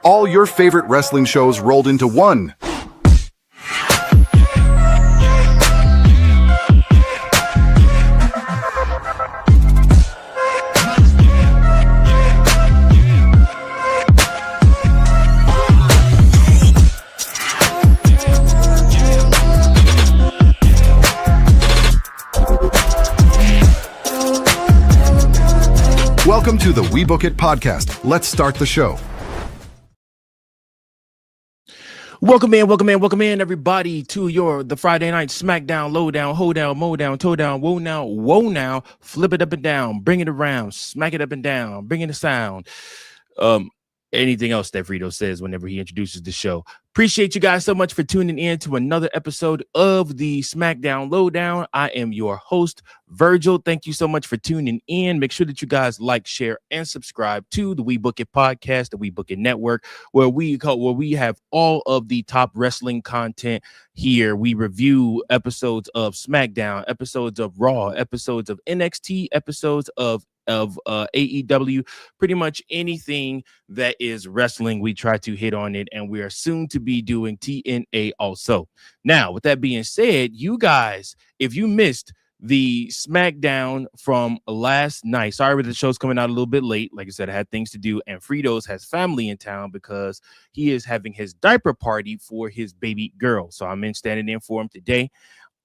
All your favorite wrestling shows rolled into one. Welcome to the We Book It podcast. Let's start the show. Welcome in, everybody, to the Friday night Smackdown Lowdown, Hoedown, Modown, Toedown, Whoa now, flip it up and down, bring it around, smack it up and down, bring in the sound. Anything else that Fritos says whenever he introduces the show. Appreciate you guys so much for tuning in to another episode of the Smackdown Lowdown. I am your host, Virgil. Thank you so much for tuning in. Make sure that you guys like, share, and subscribe to the We Book It podcast, the We Book It network, where we have all of the top wrestling content here. We review episodes of SmackDown, episodes of Raw, episodes of NXT, episodes of AEW, pretty much anything that is wrestling, we try to hit on it, and we are soon to be doing TNA also. Now, with that being said, you guys, if you missed the SmackDown from last night, sorry the show's coming out a little bit late. Like I said, I had things to do, and Fritos has family in town because he is having his diaper party for his baby girl. So I'm standing in for him today.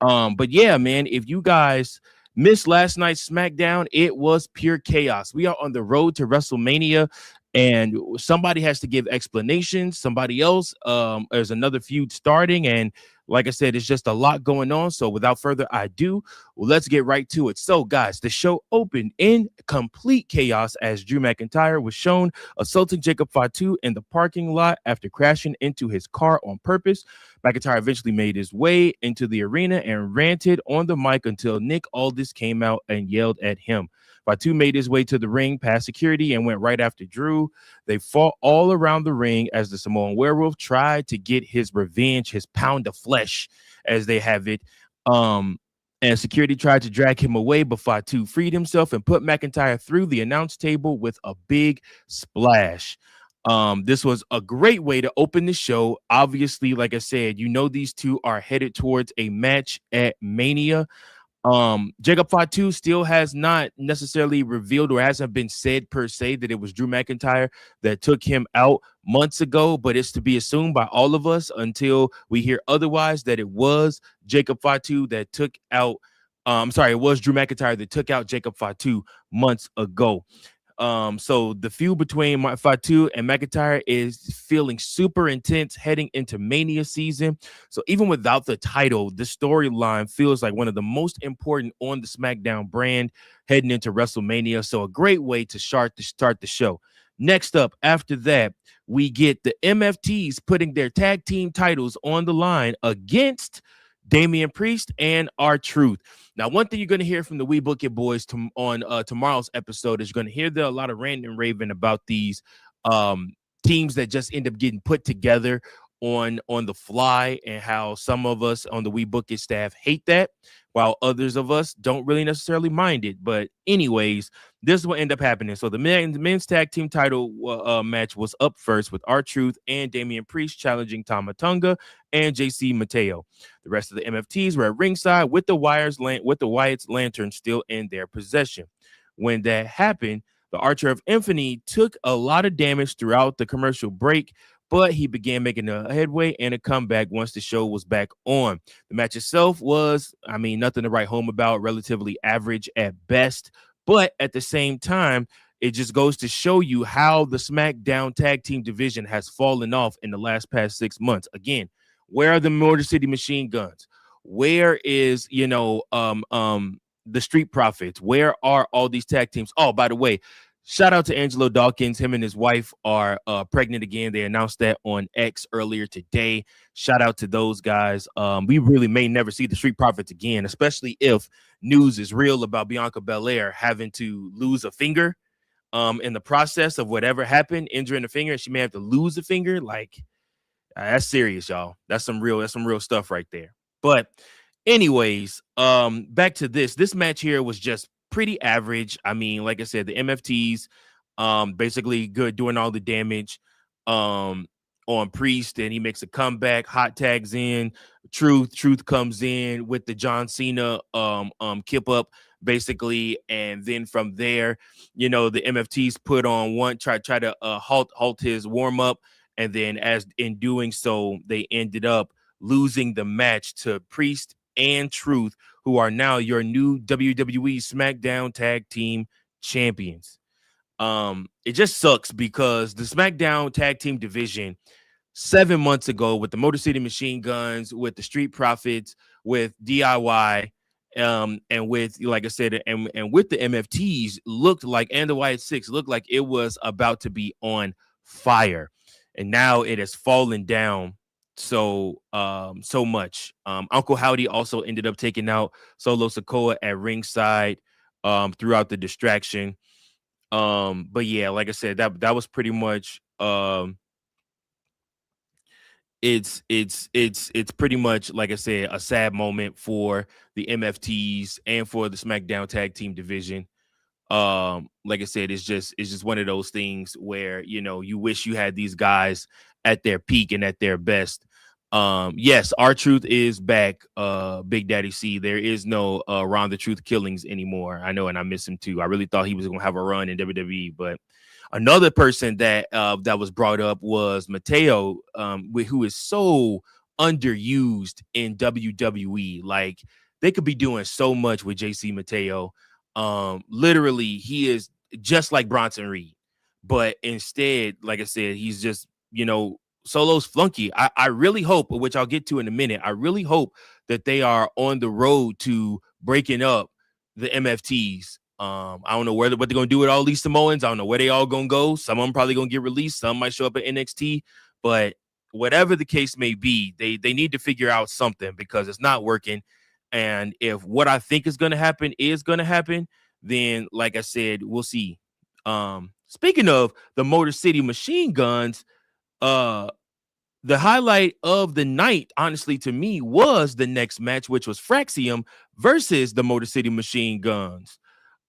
But yeah, man, if you guys missed last night's SmackDown, it was pure chaos. We are on the road to WrestleMania, and somebody has to give explanations. Somebody else, there's another feud starting, and like I said, it's just a lot going on. So without further ado, let's get right to it. So guys, the show opened in complete chaos as Drew McIntyre was shown assaulting Jacob Fatu in the parking lot after crashing into his car on purpose. McIntyre eventually made his way into the arena and ranted on the mic until Nick Aldis came out and yelled at him. Fatu made his way to the ring past security and went right after Drew. They fought all around the ring as the Samoan Werewolf tried to get his revenge, his pound of flesh, as they have it. And security tried to drag him away, but Fatu freed himself and put McIntyre through the announce table with a big splash. This was a great way to open the show. Obviously, like I said, these two are headed towards a match at Mania. Jacob Fatu still has not necessarily revealed or hasn't been said per se that it was Drew McIntyre that took him out months ago, but it's to be assumed by all of us until we hear otherwise that it was Jacob Fatu that took out it was Drew McIntyre that took out Jacob Fatu months ago. So the feud between Fatu and McIntyre is feeling super intense heading into Mania season. So even without the title, the storyline feels like one of the most important on the SmackDown brand heading into WrestleMania. So a great way to start the show. Next up, after that, we get the MFTs putting their tag team titles on the line against Damian Priest and R-Truth. Now, one thing you're going to hear from the We Book It boys on tomorrow's episode is you're going to hear a lot of ranting and raving about these teams that just end up getting put together on the fly, and how some of us on the We Book It staff hate that, while others of us don't really necessarily mind it. But anyways, this is what ended up happening. So the men's tag team title match was up first with R-Truth and Damian Priest challenging Tama Tonga and JC Mateo. The rest of the MFTs were at ringside with the Wyatt's lantern still in their possession. When that happened, the Archer of Infinity took a lot of damage throughout the commercial break, but he began making a headway and a comeback once the show was back on. The match itself was, nothing to write home about, relatively average at best. But at the same time, it just goes to show you how the SmackDown tag team division has fallen off in the past 6 months. Again, where are the Motor City Machine Guns? Where is, the Street Profits? Where are all these tag teams? Oh, by the way, shout out to Angelo Dawkins. Him and his wife are pregnant again. They announced that on X earlier today. Shout out to those guys. We really may never see the Street Profits again, especially if news is real about Bianca Belair having to lose a finger in the process of whatever happened, injuring the finger. She may have to lose a finger. That's serious, y'all. That's some real stuff right there. But anyways, back to this match here was just pretty average. Like I said, the MFTs basically good, doing all the damage. on Priest, and he makes a comeback. Hot tags in. Truth comes in with the John Cena kip up basically, and then from there, the MFTs put on one try to halt his warm up, and then as in doing so, they ended up losing the match to Priest and Truth, who are now your new WWE SmackDown Tag Team Champions. It just sucks because the SmackDown Tag Team division 7 months ago with the Motor City Machine Guns, with the Street Profits, with DIY, and with, like I said, and with the MFTs looked like, and the Wyatt Six looked like it was about to be on fire, and now it has fallen down so much. Uncle Howdy also ended up taking out Solo Sikoa at ringside throughout the distraction. But yeah, like I said, that was pretty much it's pretty much, like I said, a sad moment for the MFTs and for the SmackDown Tag Team division. Like I said, it's just one of those things where you wish you had these guys at their peak and at their best. Yes, R-Truth is back. Big Daddy C. There is no Ron the Truth Killings anymore. I know, and I miss him too. I really thought he was gonna have a run in WWE, but another person that was brought up was Mateo, who is so underused in WWE. Like, they could be doing so much with JC Mateo. Literally, he is just like Bronson Reed, but instead, like I said, he's just Solo's flunky. I really hope, which I'll get to in a minute, I really hope that they are on the road to breaking up the MFTs. I don't know what they're going to do with all these Samoans. I don't know where they all going to go. Some of them probably going to get released. Some might show up at NXT. But whatever the case may be, they need to figure out something, because it's not working. And if what I think is going to happen, then, like I said, we'll see. Speaking of the Motor City Machine Guns, the highlight of the night, honestly, to me, was the next match, which was Fraxium versus the Motor City Machine Guns.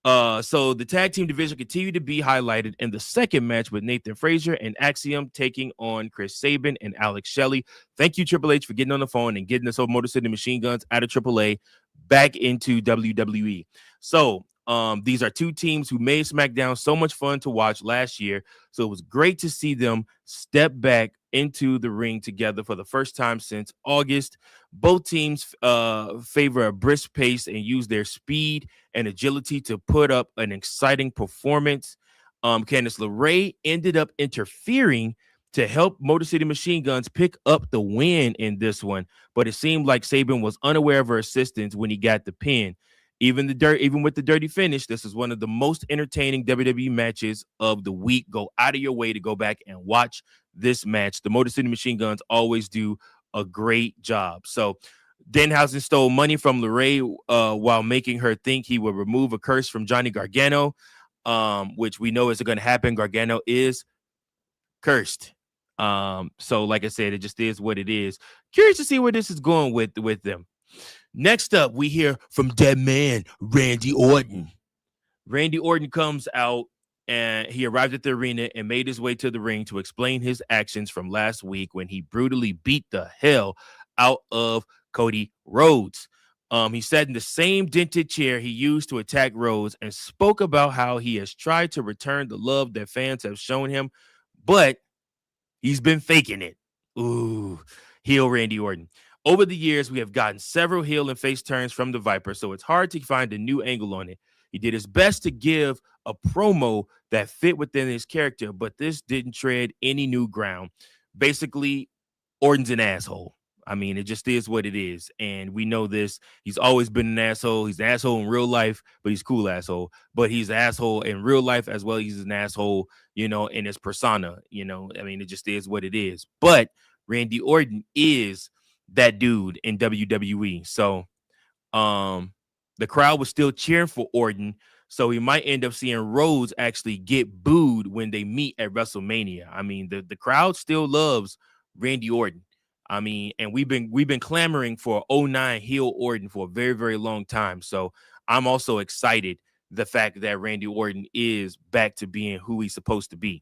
So the tag team division continued to be highlighted in the second match with Nathan Frazier and Axiom taking on Chris Sabin and Alex Shelley. Thank you, Triple H, for getting on the phone and getting us over Motor City Machine Guns out of AAA back into WWE. So these are two teams who made SmackDown so much fun to watch last year. So it was great to see them step back into the ring together for the first time since August. Both teams favor a brisk pace and use their speed and agility to put up an exciting performance. Candice LeRae ended up interfering to help Motor City Machine Guns pick up the win in this one, but it seemed like Sabin was unaware of her assistance when he got the pin. Even with the dirty finish, this is one of the most entertaining WWE matches of the week. Go out of your way to go back and watch this match. The Motor City Machine Guns always do a great job. So Danhausen stole money from LeRae while making her think he would remove a curse from Johnny Gargano, which we know is going to happen. Gargano is cursed. So like I said, it just is what it is. Curious to see where this is going with them. Next up, we hear from dead man Randy Orton. Randy Orton comes out, and he arrived at the arena and made his way to the ring to explain his actions from last week when he brutally beat the hell out of Cody Rhodes. He sat in the same dented chair he used to attack Rhodes and spoke about how he has tried to return the love that fans have shown him, but he's been faking it. Ooh, heel Randy Orton. Over the years, we have gotten several heel and face turns from the Viper, so it's hard to find a new angle on it. He did his best to give a promo that fit within his character, but this didn't tread any new ground. Basically, Orton's an asshole. I mean, it just is what it is, and we know this. He's always been an asshole. He's an asshole in real life, but he's a cool asshole. But he's an asshole in real life as well. He's an asshole, in his persona. I mean, it just is what it is. But Randy Orton is that dude in WWE. So the crowd was still cheering for Orton, so we might end up seeing Rhodes actually get booed when they meet at WrestleMania. I mean, the crowd still loves Randy Orton. I mean, and we've been clamoring for 09 heel Orton for a very, very long time. So I'm also excited the fact that Randy Orton is back to being who he's supposed to be.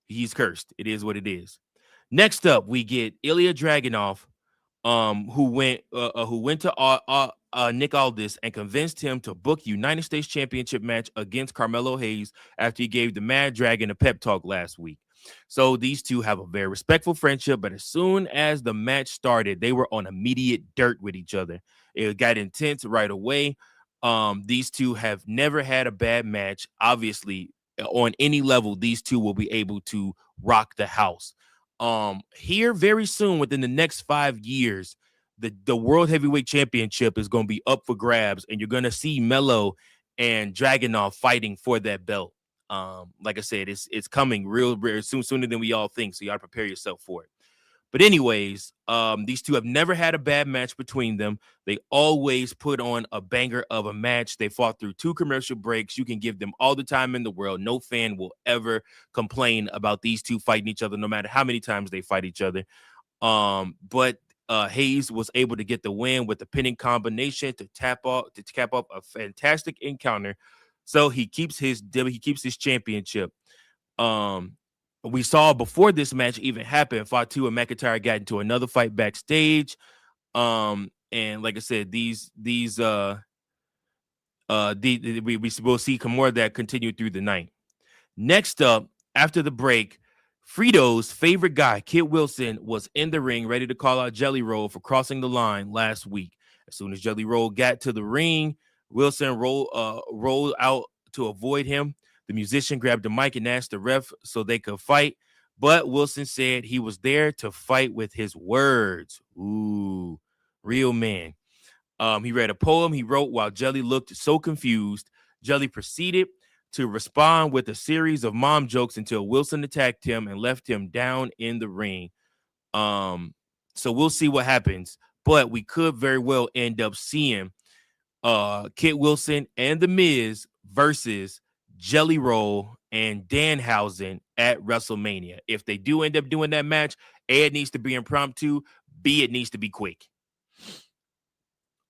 He's cursed. It is what it is. Next up, we get Ilya Dragunov, who went to Nick Aldis and convinced him to book United States Championship match against Carmelo Hayes after he gave the Mad Dragon a pep talk last week. So these two have a very respectful friendship, but as soon as the match started, they were on immediate dirt with each other. It got intense right away. These two have never had a bad match. Obviously, on any level, these two will be able to rock the house. Here very soon, within the next 5 years, the World Heavyweight Championship is going to be up for grabs, and you're going to see Melo and Dragunov fighting for that belt. Like I said, it's coming real soon, sooner than we all think. So you got to prepare yourself for it. But anyways, these two have never had a bad match between them. They always put on a banger of a match. They fought through 2 commercial breaks. You can give them all the time in the world. No fan will ever complain about these two fighting each other, no matter how many times they fight each other. But Hayes was able to get the win with the pinning combination to cap off a fantastic encounter. So he keeps his championship. We saw before this match even happened, Fatu and McIntyre got into another fight backstage. And like I said, we will see more of that continue through the night. Next up, after the break, Fritos' favorite guy, Kit Wilson, was in the ring ready to call out Jelly Roll for crossing the line last week. As soon as Jelly Roll got to the ring, Wilson rolled out to avoid him. The musician grabbed the mic and asked the ref so they could fight, but Wilson said he was there to fight with his words. Ooh, real man. He read a poem he wrote while Jelly looked so confused. Jelly proceeded to respond with a series of mom jokes until Wilson attacked him and left him down in the ring. So we'll see what happens, but we could very well end up seeing Kit Wilson and The Miz versus Jelly Roll and Danhausen at WrestleMania. If they do end up doing that match, A, it needs to be impromptu, B, it needs to be quick.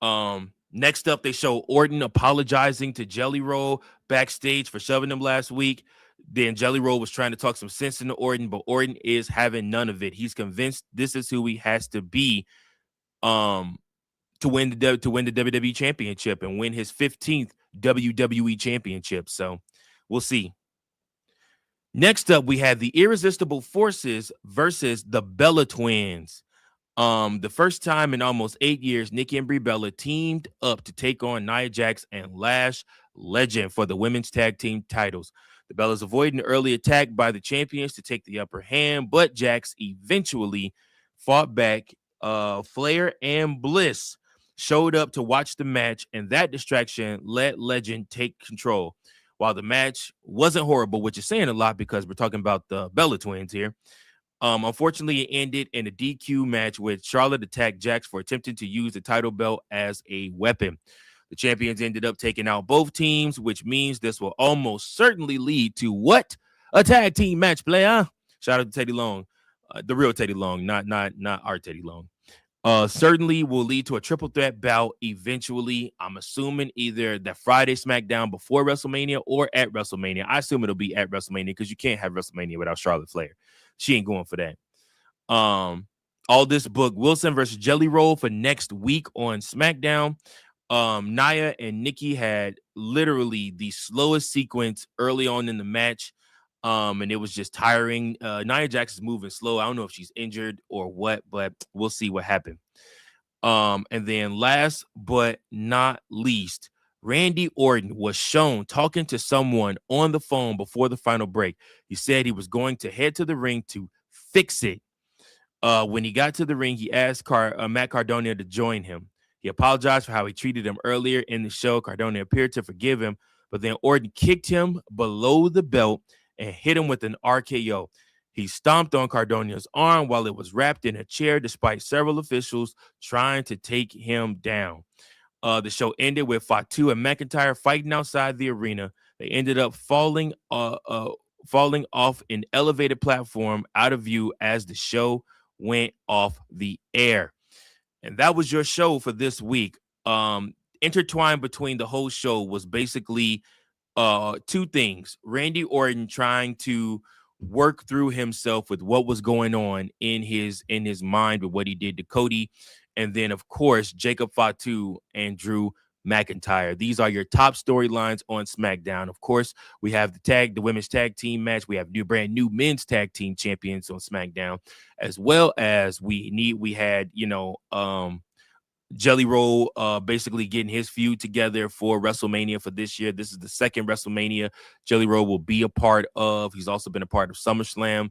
Next up, they show Orton apologizing to Jelly Roll backstage for shoving him last week. Then Jelly Roll was trying to talk some sense into Orton, but Orton is having none of it. He's convinced this is who he has to be to win the WWE Championship and win his 15th WWE Championship. So we'll see. Next up, we have the Irresistible Forces versus the Bella Twins. The first time in almost 8 years, Nikki and Brie Bella teamed up to take on Nia Jax and Lash Legend for the women's tag team titles. The Bellas avoided an early attack by the champions to take the upper hand, but Jax eventually fought back. Flair and Bliss showed up to watch the match, and that distraction let Legend take control. While the match wasn't horrible, which is saying a lot because we're talking about the Bella Twins here. Unfortunately, it ended in a DQ match with Charlotte attacked Jax for attempting to use the title belt as a weapon. The champions ended up taking out both teams, which means this will almost certainly lead to what? A tag team match, player. Shout out to Teddy Long, the real Teddy Long, not our Teddy Long. Certainly will lead to a triple threat bout eventually. I'm assuming either the Friday SmackDown before WrestleMania or at WrestleMania. I assume it'll be at WrestleMania because you can't have WrestleMania without Charlotte Flair. She ain't going for that. All this book, Wilson versus Jelly Roll for next week on SmackDown. Nia and Nikki had literally the slowest sequence early on in the match. And it was just tiring. Nia Jax is moving slow. I don't know if she's injured or what, but we'll see what happened. And then last but not least, Randy Orton was shown talking to someone on the phone before the final break. He said he was going to head to the ring to fix it. When he got to the ring, he asked Matt Cardona to join him. He apologized for how he treated him earlier in the show. Cardona appeared to forgive him, but then Orton kicked him below the belt and hit him with an RKO. He stomped on Cardona's arm while it was wrapped in a chair, despite several officials trying to take him down. The show ended with Fatu and McIntyre fighting outside the arena. They ended up falling off an elevated platform out of view as the show went off the air. And that was your show for this week. Intertwined between the whole show was basically two things. Randy Orton trying to work through himself with what was going on in his mind with what he did to Cody. And then, of course, Jacob Fatu and Drew McIntyre. These are your top storylines on SmackDown. Of course, we have the women's tag team match. We have brand new men's tag team champions on SmackDown, as well as we had, Jelly Roll basically getting his feud together for WrestleMania for this year. This is the second WrestleMania Jelly Roll will be a part of. He's also been a part of SummerSlam.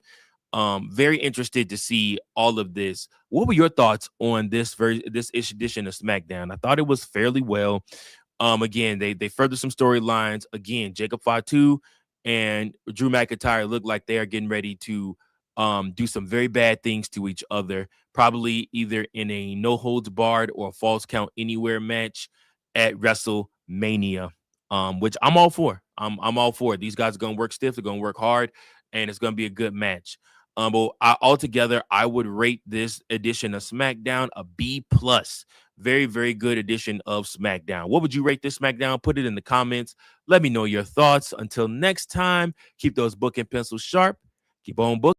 Very interested to see all of this. What were your thoughts on this edition of SmackDown? I thought it was fairly well. Again, they furthered some storylines. Again, Jacob Fatu and Drew McIntyre look like they are getting ready to do some very bad things to each other, probably either in a no holds barred or a false count anywhere match at WrestleMania, which I'm all for. I'm all for it. These guys are going to work stiff. They're going to work hard, and it's going to be a good match. But altogether, I would rate this edition of SmackDown a B+. Very, very good edition of SmackDown. What would you rate this SmackDown? Put it in the comments. Let me know your thoughts. Until next time, keep those book and pencils sharp. Keep on book.